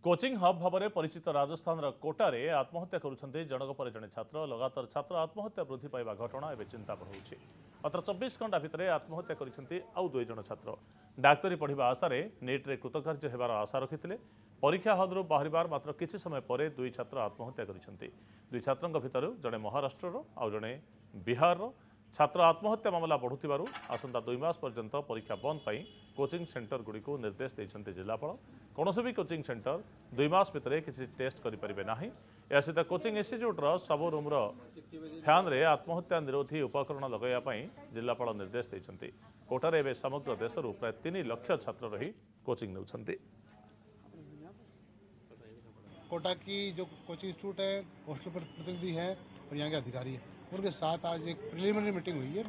Coaching hub भाव में परिचित राजस्थान कोटारे आत्महत्या करुछन्ते जनक पर जड़े छात्र लगातार छात्र आत्महत्या वृद्धि पाइबा घटना एवं चिंता बढ़ाଉଛି। मात्र 24 घंटा भितर आत्महत्या करिसेंते आउ 2 जण छात्र डाक्तरी पढ़िबा आशारे नेट्रे कृतकार्य हेबार आशा रखिथिले। परीक्षा हॉलरू बाहरिबार मात्र किछि समय पर 2 छात्र आत्महत्या करिसेंते। 2 छात्रंक भितर जड़े महाराष्ट्र आउ जड़े बिहार छात्र आत्महत्या मामला बढ़ुथिबारु आसंता 2 मास पर्यंत परीक्षा बंद पाई कोचिंग सेंटर गुड़ी को निर्देश देइछन्ते जिलापाल। कौनसी भी कोचिंग सेंटर 2 मास भितर किसी टेस्ट करें ना। या सहित कोचिंग इंस्टीट्यूटर सब रूम्र फैन रे आत्महत्या निरोधी उपकरण लगाई जिलापाल निर्देश देइछन्ते। कोटारे एवं समग्र देश प्राय 3 लाख छात्र रही कोचिंग नेउछन्ते। कोटा की जो कोचिंग इंस्टीट्यूट है, हॉस्टल पर प्रतिनिधि है और यहाँ के अधिकारी है, उनके साथ आज एक प्रिलिमिनरी मीटिंग हुई है।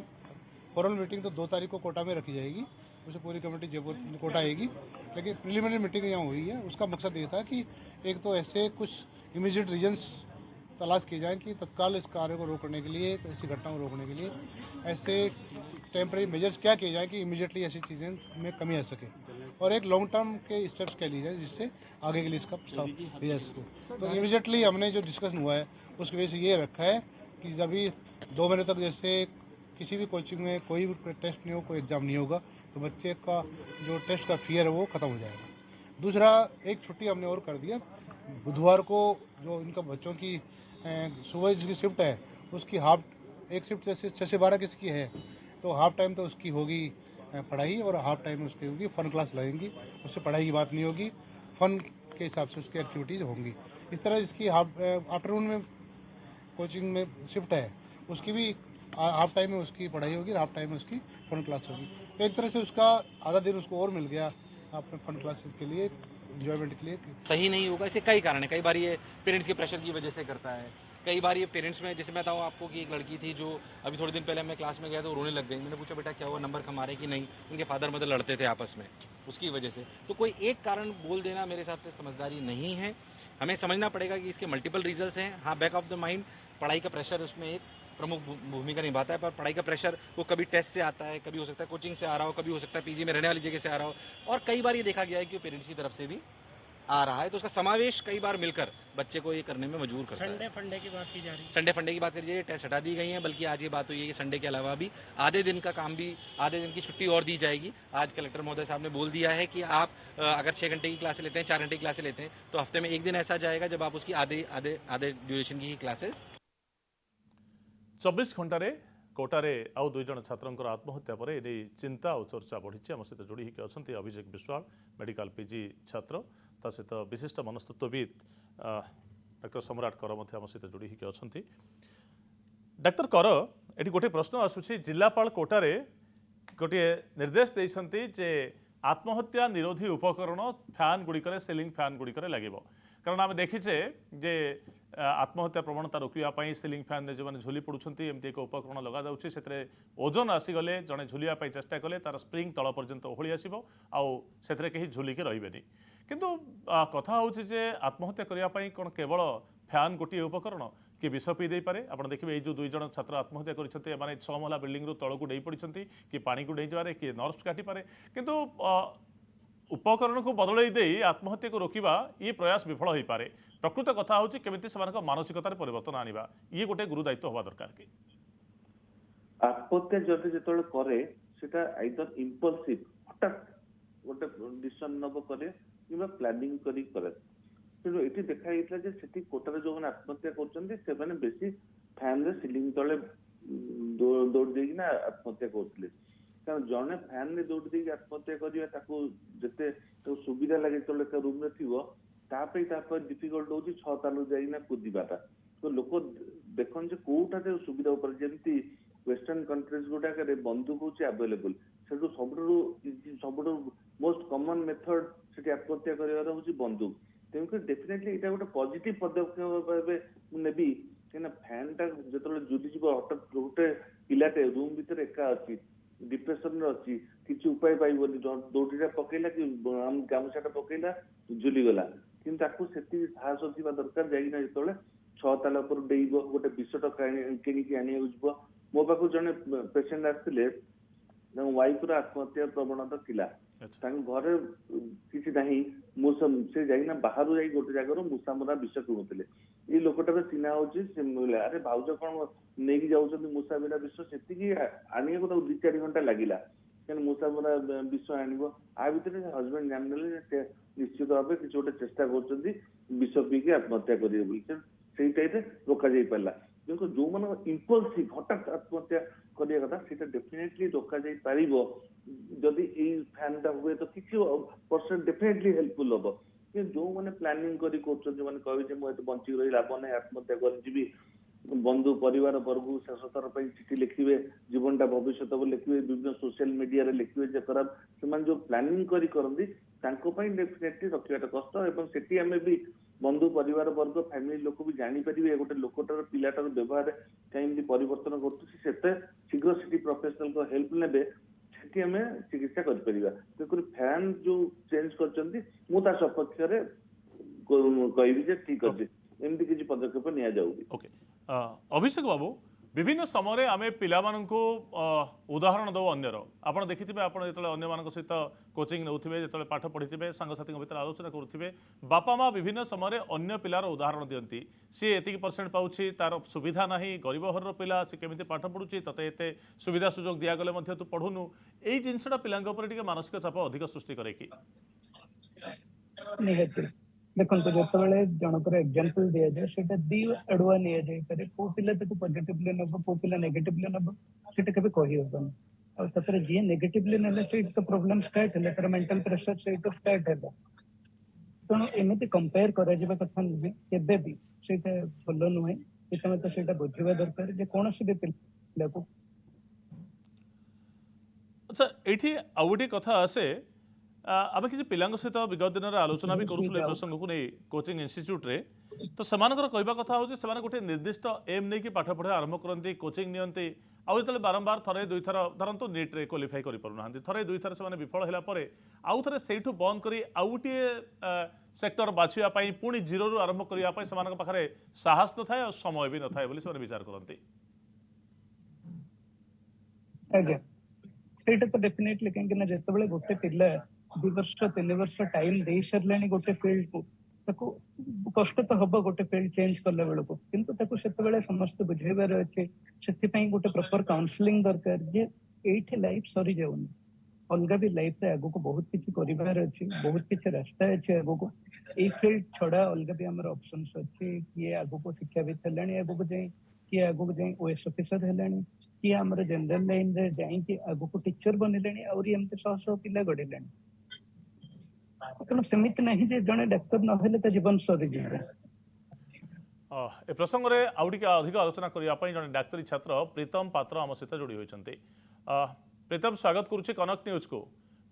फॉर्मल मीटिंग तो 2 तारीख को कोटा में रखी जाएगी, उसे पूरी कमेटी जयपुर कोटा आएगी, लेकिन प्रिलिमिनरी मीटिंग यहाँ हुई है। उसका मकसद ये था कि एक तो ऐसे कुछ इमीडिएट रीजन्स तलाश किए जाएँ कि तत्काल इस कार्य को रोकने के लिए, तो ऐसी घटनाओं को रोकने के लिए ऐसे टेम्परेरी मेजर्स क्या किए जाएँ कि इमीडिएटली ऐसी चीज़ें में कमी आ सके, और एक लॉन्ग टर्म के स्टेप्स कह लीजिए जिससे आगे के लिए इसका प्रस्ताव लिया जा सके। तो इमीडिएटली हमने जो डिस्कशन हुआ है उसकी वजह से ये रखा है कि जब भी 2 महीने तक जैसे किसी भी कोचिंग में कोई भी टेस्ट नहीं हो, कोई एग्ज़ाम नहीं होगा, तो बच्चे का जो टेस्ट का फियर है वो ख़त्म हो जाएगा। दूसरा, एक छुट्टी हमने और कर दिया। बुधवार को जो इनका बच्चों की सुबह जिसकी शिफ्ट है उसकी हाफ, एक शिफ्ट जैसे 6 से 12 किसकी है, तो हाफ टाइम तो उसकी होगी पढ़ाई और हाफ टाइम उसकी होगी फन क्लास लगेंगी। उससे पढ़ाई की बात नहीं होगी, फन के हिसाब से उसकी एक्टिविटीज़ होंगी। इस तरह इसकी हाफ आफ्टरनून में कोचिंग में शिफ्ट है, उसकी भी हाफ टाइम में उसकी पढ़ाई होगी, हाफ टाइम में उसकी फन क्लास होगी। तो एक तरह से उसका आधा दिन उसको और मिल गया अपने फन क्लासेस के लिए, इंजॉयमेंट के लिए। सही नहीं होगा, इसके कई कारण है। कई बार ये पेरेंट्स के प्रेशर की वजह से करता है, कई बार ये पेरेंट्स में, जैसे मैं बताऊँ आपको कि एक लड़की थी जो अभी थोड़े दिन पहले मैं क्लास में गया तो रोने लग गई। मैंने पूछा बेटा क्या हुआ, नंबर कम आ रहे कि नहीं, उनके फादर मदर लड़ते थे आपस में, उसकी वजह से। तो कोई एक कारण बोल देना मेरे हिसाब से समझदारी नहीं है। हमें समझना पड़ेगा कि इसके मल्टीपल रीजंस हैं। हाँ, बैक ऑफ द माइंड पढ़ाई का प्रेशर उसमें एक प्रमुख भूमिका निभाता है, पर पढ़ाई का प्रेशर वो कभी टेस्ट से आता है, कभी हो सकता है कोचिंग से आ रहा हो, कभी हो सकता है पीजी में रहने वाली जगह से आ रहा हो, और कई बार ये देखा गया है कि पेरेंट्स की तरफ से भी आ रहा है। तो उसका समावेश कई बार मिलकर बच्चे को ये करने में मजबूर करता है। संडे फंडे की बात की जा रही है। संडे फंडे की बात करिए, टेस्ट हटा दी गई है, बल्कि आज ये बात हुई है कि संडे के अलावा भी आधे दिन का काम भी, आधे दिन की छुट्टी और दी जाएगी। आज कलेक्टर महोदय साहब ने बोल दिया है कि आप अगर 6 घंटे की क्लासे लेते हैं, 4 घंटे की क्लासे लेते हैं, तो हफ्ते में एक दिन ऐसा जाएगा जब आप उसकी आधे आधे आधे ड्यूरेशन की ही क्लासेस। 24 घंटे कोटारे आउ 2 जण छात्रंकर आत्महत्या पर एने चिंता और चर्चा बढ़ी। आम सहित जोड़ी होकर अच्छा अभिषेक विश्वाल मेडिकल पीजी छात्र, ता सहित विशिष्ट मनस्तत्वविद डॉक्टर सम्राट कर आम सहित जोड़ी होकर अच्छा। डॉक्टर कर, ये गोटे प्रश्न आसूसी, जिलापाल कोटारे गोटे निर्देश देइछन्ति जे आत्महत्या निरोधी उपकरण फैन गुड़िक सिलिंग फैन गुड़िक लगे, कारण आम देखीचे जे आत्महत्या प्रवणता रोकवाई सिलिंग फैन जो मैंने झुली पड़ुंट एमती एक उपकरण लगा जाऊँगी, से ओजन आसीगले जड़े झुलिया चेष्टा कले तार स्प्रिंग तल पर्यंत ओहली आसो आउ कहीं झुलिकी रही। किंतु कथा हूँ जे आत्महत्या करने कौन केवल फैन गोटे उपकरण कि विष पी दे पारे। आप देखिए जो 2 जण छात्र आत्महत्या करते 6 महला बिल्डिंग रू तलू डेई पड़ते कि पानी को डेई पारे कि नर्व्स काटी पारे, किंतु उपकरण को बदल दे आत्महत्या को रोकवा ये प्रयास विफल हो पारे। प्रकृत कथा हूँ केमी से मानसिकतार परिवर्तन आनिबा, ये गोटे गुरु दायित्व हवा दरकार कि आत्महत्या जदि जो करे सेटा आइदर इम्पल्सिव हठात गोटे डिसीजन नब करे कि प्लानिंग करी करे। तेणु ये देखा कोटार जो मैंने आत्महत्या कर बेसी फैन रे सिलिंग तले दौड़ देना आत्महत्या करते, कारण जड़े फैन रे दौड़ दे आत्महत्या करते सुविधा लगे जो रूम थी डिफिकल्ट हो 6 तालू जाइना कूदवाटा। तो लोक देखन कौटा सुविधा जमी वेस्टर्न कंट्रीज गुड़ाक बंदूक हूँ आवेलेबल, से सब मोस्ट कमन मेथड से आत्महत्या कर बंदूक। तेणुक डेफिनेटली यहाँ गोटे पॉजिटिव पदक्षेप नेबी कहीं फैन टा जो जुलीज हठात गोटे पिलाटे रूम भितर एका अच्छी डिप्रेशन अच्छी किसी उपाय पाइबनी, दौड़ीटा पकईला कि गामुछाटा पकईला झुलीगला, कि साहस थी दरकार जाइना जो 6 ताला उपर डेब गोटे विषट किणिकी आने। मो पाक जड़े पेसेंट आसते वाइफ आत्महत्या प्रवणता थिला, अच्छा ତାଙ୍କ ଘରେ କିଛି ନାହିଁ ମୂଷା ସେ ଯାଇକିନା ବାହାରୁ ଯାଇ ଗୋଟେ ଜାଗାରୁ ମୂଷା ମରା ବିଷ କିଣୁଥିଲେ। ଏଇ ଲୋକଟାର ଚିହ୍ନା ହଉଛି ସେ ମିଳିଲା, ଆରେ ଭାଉଜ କଣ ନେଇକି ଯାଉଛନ୍ତି ମୂଷା ମରା ବିଷ, ସେତିକି ଆଣିବାକୁ ତାକୁ 2-4 ଘଣ୍ଟା ଲାଗିଲା। କାରଣ ମୂଷା ମରା ବିଷ ଆଣିବ, ଆ ଭିତରେ ହଜବେଣ୍ଡ ଜାଣିନେଲେ ଯେ ସେ ନିଶ୍ଚିତ ଭାବେ କିଛି ଗୋଟେ ଚେଷ୍ଟା କରୁଛନ୍ତି ବିଷ ପିଇକି ଆତ୍ମହତ୍ୟା କରିବେ ବୋଲି। ସେଇ ଟାଇପରେ ରୋକାଯାଇ ପାରିଲା। କିନ୍ତୁ ଯୋଉମାନଙ୍କ ଇମ୍ପଲସିଭ ହଠାତ୍ ଆତ୍ମହତ୍ୟା କରିବା କଥା ସେଇଟା ଡେଫିନେଟଲି ରୋକାଯାଇ ପାରିବ ଯଦି ଏଇ ଫ୍ୟାନ୍ ଟା ହୁଏ ତ କିଛି ପରସେଣ୍ଟ ଡେଫିନେଟଲି ହେଲ୍ପଫୁଲ ହବ। କିନ୍ତୁ ଯୋଉମାନେ ପ୍ଲାନିଂ କରି କରୁଛନ୍ତି, ଯୋଉମାନେ କହିବେ ଯେ ମୁଁ ଏତେ ବଞ୍ଚିକି ରହି ଲାଭ ନାହିଁ, ଆତ୍ମହତ୍ୟା କରିଯିବି, ବନ୍ଧୁ ପରିବାର ବର୍ଗକୁ ଶେଷ ଥର ପାଇଁ ଚିଠି ଲେଖିବେ, ଜୀବନଟା ଭବିଷ୍ୟତ ବୋଲି ଲେଖିବେ, ବିଭିନ୍ନ ସୋସିଆଲ ମିଡିଆରେ ଲେଖିବେ ଯେ ଖରାପ, ସେମାନେ ଯୋଉ ପ୍ଲାନିଂ କରି କରନ୍ତି ତାଙ୍କ ପାଇଁ ଡେଫିନେଟଲି ରଖିବାଟା କଷ୍ଟ। ଏବଂ ସେଠି ଆମେ ବି ବନ୍ଧୁ ପରିବାର ବର୍ଗ ଫ୍ୟାମିଲି ଲୋକ ବି ଜାଣିପାରିବେ ଗୋଟେ ଲୋକଟାର ପିଲାଟାର ବ୍ୟବହାର କେମିତି ପରିବର୍ତ୍ତନ ଘଟୁଛି, ସେତେ ଶୀଘ୍ର ସେଠି ପ୍ରଫେସନାଲଙ୍କ ହେଲ୍ପ ନେବେ, ସେଠି ଆମେ ଚିକିତ୍ସା କରିପାରିବା। ତେଣୁକରି ଫ୍ୟାନ୍ ଯୋଉ ଚେଞ୍ଜ କରିଛନ୍ତି ମୁଁ ତା ସପକ୍ଷରେ କହିବି ଯେ ଠିକ ଅଛି, ଏମିତି କିଛି ପଦକ୍ଷେପ ନିଆଯାଉ। ओके अभिषेक बाबू विभिन्न समय आम पिलामानंकु उदाहरण दो अन्यर आपण देखिथिबे आपण जेतले अन्य मानक सहित कोचिंग नउथिबे जेतले पाठ पढिथिबे सांगसाथी भितर आलोचना करुथिबे बापा माँ विभिन्न समय अन्य पिलार उदाहरण दियंती सी एतिक परसेंट पाउछि तार सुविधा नाही गरीब घर पिला से केमिति पाठ पढुछि तते एते सुविधा सुजोग दिया गले मध्ये तू पढुनु एई जिंसटा पिलांक ऊपर टिके मानसिक चाप अधिक सृष्टि करे कि निहाती देखो जो जनकर एग्जांपल दिया जाए सेटा दी अडुआ निया जाय पारे को पिला तक पॉजिटिवली नब को पिला नेगेटिवली नब सेटा केबे कहि होबन और तपर जे नेगेटिवली नले से तो प्रॉब्लम स्टार्ट है तर मेंटल प्रेशर से तो स्टार्ट है तो एमिति कंपेयर करा जिबा कथा नहीं केबे भी सेटा भलो नुहे एतमे तो सेटा बुझिबा दरकार जे कोनोसी भी पिला को अच्छा एठी आउ गोटे कथा आसे आम किसी पिलांग सहित विगत दिन आलोचना भी करूँ प्रसंग को नहीं कोचिंग इन्स्टिट्यूट रे तो सेमानकर कहबा कथा होची सेमाने गोटे निर्दिष्ट एम नहीं कि पाठ पढ़ा आरंभ करती कोचिंग नियंती आउ जो बारंबार थरे दुई थर धरतु नीट रे क्वालिफाई कर पारना थरे दुई थर से विफल होला परे आउ थरे सेठू बंद करी आउ गोटे सेक्टर बाछिया पई पुणी जीरो रु आरंभ करिया पई सेमानक पाखरे साहस न थाए और समय भी न थाए बोली सेमाने विचार करती आगे सेटा तो डेफिनेटली कहीं ना जिते गोटे पिला 2 वर्ष 3 वर्ष टाइम दे सारे गोटे फील्ड को ताको कष्ट तो हम गोटे फील्ड चेंज कला बेल को किंतु ताको सेते समस्त बुझेबार अच्छे से गोटे प्रॉपर काउंसलिंग दरकार जे एठी लाइफ सरी जाउनी अलग भी लाइफ रे आगो को बहुत किछि करिबार अछि बहुत किछि रास्ता अछि आगो को ए फील्ड छड़ा अलग भी हमर ऑप्शंस अछि कि आगो को शिक्षा भी थलाणी आगो को जाई कि आगो को जाई ओएस ऑफिसर हलाणी कि हमर जनरल लाइन रे जाई कि आगो को टीचर बनिलेणी और एमते 100 पिला गडिलेणी सेमित नहीं जे जने डाक्टर न हेले त जीवन सरी जिवे ए प्रसंग में आउ टिके अधिक आलोचना करने जन डाक्तरी छात्र प्रीतम पात्र आम सहित जोड़ी होती प्रीतम स्वागत करुच्ची कनक न्यूज को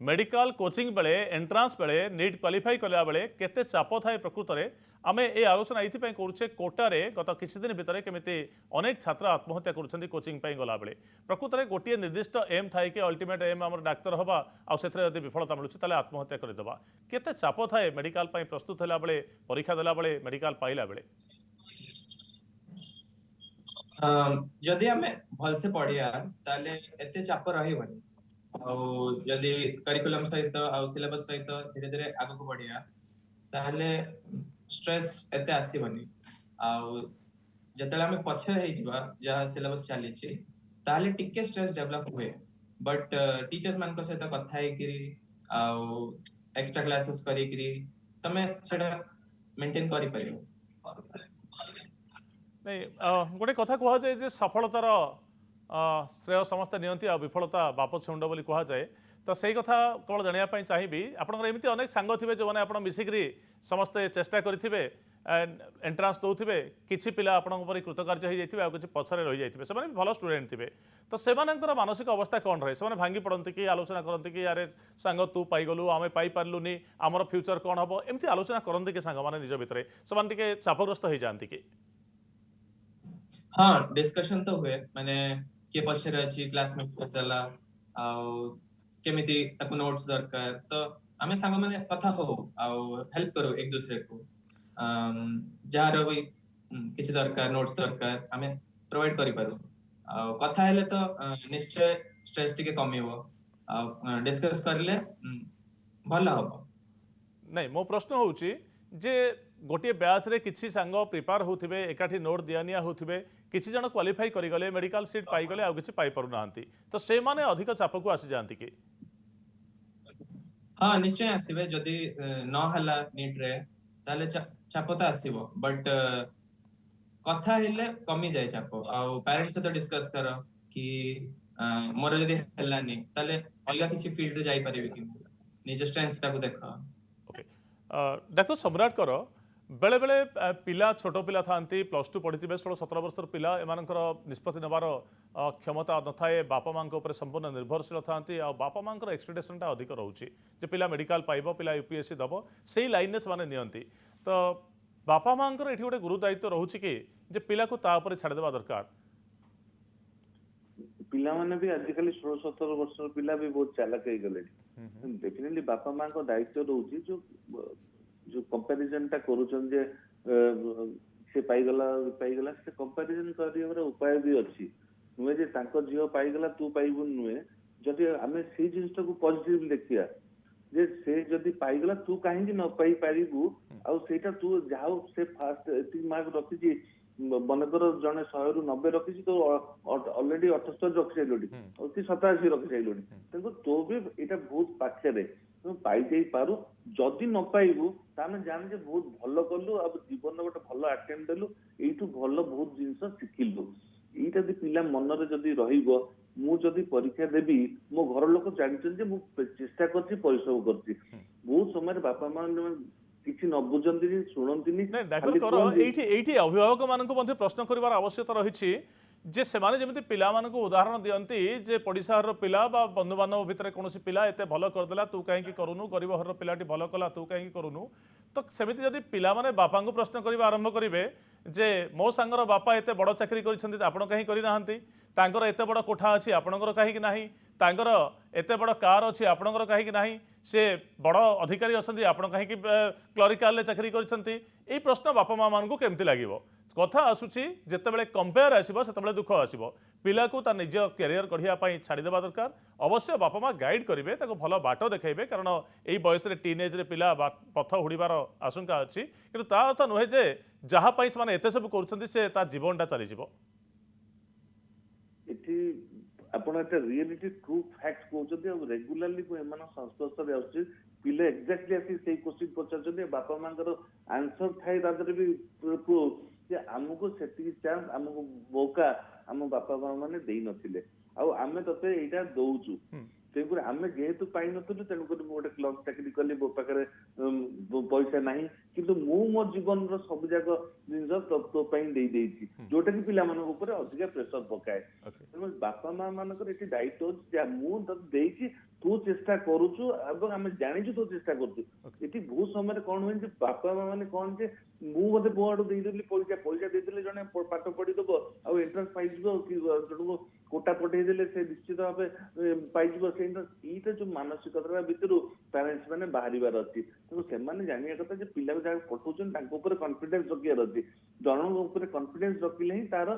मेडिकल कोचिंग बेले एंट्रांस बेले नीट क्वालिफाई कला बेले केते चाप थाए प्रकृत में आम ए आलोचना ये करुचे कोटारे गत किछि दिन भितर केमिति अनेक छात्र आत्महत्या करुछन्ति कोचिंग पाई गला बेले प्रकृत में गोटे निर्दिष्ट एम थाए कि अल्टीमेट एम आम डाक्तर हवा आउ सेथरे यदि विफलता मिलुछि ताले आत्महत्या करदेबा केते चाप थाए मेडिकल पाई प्रस्तुत होला बेले परीक्षा देला बेले मेडिकल पाइला बेले जदि आमे भल से पढ़िया ताले एते चाप रहिबनी जदि करिकुलम सहित सिलेबस सहित धीरे धीरे आगे को बढ़िया ताले स्ट्रेस एते आसीबनी जतले आमे पछे हे जिबा जहा सिलेबस चली छि ताले टिके स्ट्रेस डेवलप हुए बट टीचर्स मान को सहित कथा हे कि एक्स्ट्रा क्लासेस करी कि तमे सेटा मेंटेन करि परियो नहीं गोटे कथा कह जाए सफलतार श्रेय समस्ते नियंती आ विफलता बाप छुंड बोली कह जाए तो सही कथा केवल जानापी चाहिए आपंकर एमती अनेक सांग थे जो मैंने आप मिसिकी समस्ते चेष्टा करेंगे एंट्रांस दौथे किसी पिला आपण कृतकार्य हो जाए किसी पछरे रही जाते से भल स्टूडेंट थे तो से मानसिक अवस्था कौन रहे से भांगी पड़ती कि आलोचना करती कि यारे सांग तू पाईगलु आम पाइलुनि आमर फ्यूचर कौन हम एमती आलोचना करती कि सांग मैंने निज भितर से चापग्रस्त हो जाती कि हाँ डिस्कशन तो हुए माने के पछरे अछि क्लासमेट करतला आ केमिति ताको नोट्स दरकार तो आमे संग माने कथा हो आ हेल्प करू एक दूसरे को जार भी किछि दरकार नोट्स दरकार आमे प्रोवाइड करि पारू कथा हेले तो निश्चय स्ट्रेस टिके कमिवो डिस्कस करले ଭଲ ହବ। ନାଇଁ मो प्रश्न होउची जे गोटे बैच रे किछि सांग प्रिपेयर होथिबे एकाठी नोट दियानिया होथिबे किछि जण क्वालिफाई करि गले मेडिकल सीट पाई गले आ किछि पाई परु नांती तो से माने अधिक चाप को आसी जानती कि हाँ निश्चय आसबे जदि न हला नीट रे ताले चाप तो आसीबो बट कथा हेले कमी जाए चाप आ पेरेंट्स सहित डिस्कस कर कि मोर जदि हेलानी ताले अलगा किछि फील्ड रे जाई परिबे कि निज स्ट्रेंथ टाको देख। ओके डाक्टर सम्राट कर बेले बेले पिला छोट पिला थांती प्लस टू पढ़ी 16-17 वर्षर पिला एमानकर निष्पत्ति नेबार क्षमता न थाए बापा मां ऊपर संपूर्ण निर्भरशील थांती आ बापा मां एक्सपेक्टेशन अधिक रोचे जे पिला मेडिकल पाइब पिला यूपीएससी दब से लाइन में से नियंती तो बापा मां ये गोटे गुरु दायित्व रोचे कि जे पिला को ता ऊपर छाड़देवा दरकार पिला माने भी आजिकल 16-17 वर्षर पिला भी बहुत चालाक हो गले डेफिनेटली बापा मां को दायित्व रोची जो जो कंपैरिजन टा करूछन जे से पाइगला से कंपैरिजन करिवर उपाय भी अछि नुए जे तांको जियो पाइगला तू पाइबु नुए जदि आमे से जिनिस को पॉजिटिव देखिया जे से जदि पाइगला तू काहे न पाई पारिबु आ सेटा तू जाओ से फास्ट एति मार्क रखी मनकर जने 100 रु 90 रखी तो ऑलरेडी 78 रखी साइलोडी अति 87 रखी साइलोडी तेको तो भी एटा बहुत पाखे रे तुम पाई जाई पारु जदि न पाइबु तामे जान जे बहुत भलो करलु अब जीवन गोटे भलो अटेम्प्ट देलु एइटु भलो बहुत जिंस सिखिलु एइटा दि पिला मन रे जदि रहिबो मु जदि परीक्षा देबी मो घर लोक जानछन जे मु चेष्टा करछि परिश्रम करछि बहुत समय बापा मां किसी न बुझंती शुणंती डाक्टर कर एठी अभिभावक मानक मध्ये प्रश्न करिवार आवश्यकता रहिछि जे सेमाने जेमिति पिला मानक उदाहरण दियंती जे पडिसार पिला बा बंधु बांधव भितर कोनोसी पिला एते भलो करदेला तू काहे की करूनु गरीब घर पिलाटी भलो कला तू काहे की करूनु तो सेमिति जदि पिला माने बापा को प्रश्न करिवा आरंभ करिवे जे मो सांगर बापा एते बड़ चाकरी करिसंती आपण काहे करि नाहंती तांकर एते बड़ कोठा अछि आपणकर काहे की नाही तांकर एते बड़ कार अछि आपणकर काहे की नाही से बड़ अधिकारी अछंती आपण काहे की क्लरिकल ले चाकरी करिसंती एई प्रश्न बापा मां मानकु केमति लागिवो कथा आसुची जेतेबेले कंपेयर आसीबो सेतेबेले दुख आसीबो पिला को ता निज कैरियर कढिया पई छाडी देबा दरकार अवश्य बापा मां गाइड करिवे ताको भलो बाटो देखाइबे कारण एई बयस रे टीनेज रे पिला पथ हुड़ीबार आशंका अछि किंतु ता अर्थ नुहे जे जहा पई माने एते सब करूछंती से ता जीवनटा चली जिवो इति आपण एटा रियलिटी ट्रू फैक्ट कहउछंती अब रेगुलरली को एमान संस्पर्श रे आउछ पिले एक्जेक्टली आसी सेही क्वेश्चन पचारछंती बापा मांकर आंसर थाई तादरे भी जे हमको सेतिकी चांस हमको मौका हम बापा मां माने देई नथिले आ आमे तते एटा दउचु तेकुर आमे जेहेतु पाई नथुलु तेनुकर गोटे क्लब चाकरी कली मो पाखरे पैसा नाही किंतु मु मो जीवन रो सब जाक जिंस तो पाई देई देइछि जोटा कि पिला मानक ऊपर अधिक प्रेशर पकाए तेनु बापा मां मानकर एटी दायित्व जे मु त देइछि तू चेष्टा करूछु एवं आमे जानिछु तो चेष्टा करछु एटी बहुत समय कोन होय जे बापा मां माने कोन जे मु मते बोर्ड देई देली पैसा देई देले जने पाठ पढी दबो आ एंट्रेंस पाइ जबो कि जणको कोटा पठेई देले से निश्चित भाबे पाइ जबो से एटा जो मानसिकता भितर पेरेंट्स माने बाहरिबार अछि तो से माने जानिया कथा जे पिला को जा पठौछन तांको ऊपर कॉन्फिडेंस रखियार अछि जणो ऊपर कॉन्फिडेंस रखिले ही तार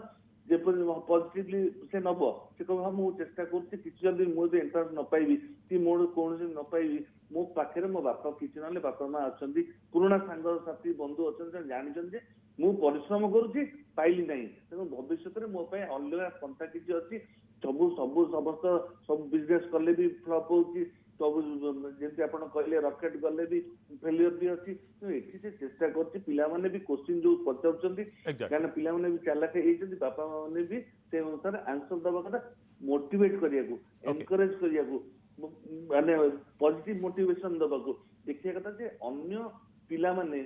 जे पॉजिटिवली से नबो से कह हम चेष्टा करछि किछि जल्दी मो एंट्रेंस न पाइबी कि मोर कोनसे न पाइबी मो पाखरे मो बापा किछि नले बापा मां अछंती पुराना सांग साथी बंधु अछन जानिछन जे मु परिश्रम करूछि पाइली नाही तेनु भविष्य रे मो पय अलगा पंथा किछि अछि समस्त सब बिजनेस करले भी फ्लॉप होछि सब जेंति आपण कहले रॉकेट गले भी फेलियर भी अछि तो एठी से चेष्टा करछि पिला माने भी क्वेश्चन जो पचाउछंती कारण पिला माने भी चालाक हेइछंती बापा माने भी से अनुसार आंसर दबा कथा मोटिवेट करिया को एनकरेज करिया को माने पॉजिटिव मोटिवेशन दबा को देखिया कथा जे अन्य पिला माने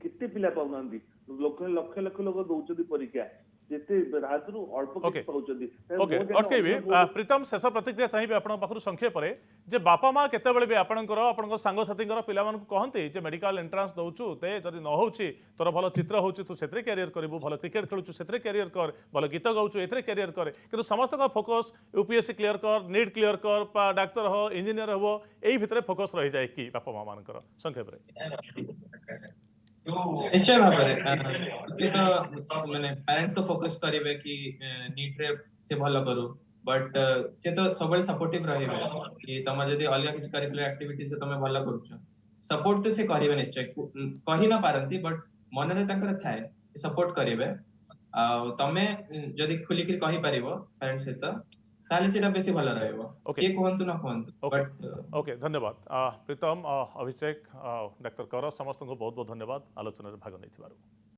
किते पिला पाउनांती लक्ष लक्ष लोग दउछंती परीक्षा जेते राजरू अल्प किछ पाउछंती ओके अटकेबे प्रीतम शेष प्रतिक्रिया चाहिबे आपण पाखरु संख्या परे जे बापा मां केतेबेले भी आपणकर सांग साथींकर पिला मानकु कहंती जे मेडिकल एंट्रेंस दउछु ते जदी न होउची तोर भलो चित्र होउची तू सेतरे कैरियर करबू भलो क्रिकेट खेलुछु सेतरे कैरियर कर भलो गीत गाउछु एतरे कैरियर करे किंतु समस्त का फोकस यूपीएससी क्लियर कर नीट क्लियर कर डाक्टर हो इंजीनियर हो एई भितरे फोकस रहि जाय कि बापा मां मानकर संख्या परे निश्चय भाव तो माने पेरेंट्स तो फोकस करिवे कि नीट रे से भलो करू बट से तो सबले सपोर्टिव रहिबे कि तम जदी अलग किछ करिकुलर एक्टिविटी से तमे भला करूछ सपोर्ट तो से करिवे निश्चय कहि ना पारंती बट मन रे तंकर थाए सपोर्ट करिवे आ तमे जदी खुली के कहि परिबो पेरेंट्स सहित ताले सेटा बेसी भला रहइबो Okay. से कहंतु ना कहंतु ओके बट ओके धन्यवाद प्रीतम अभिषेक डाक्टर कर समस्त को बहुत बहुत धन्यवाद आलोचना भाग नहीं।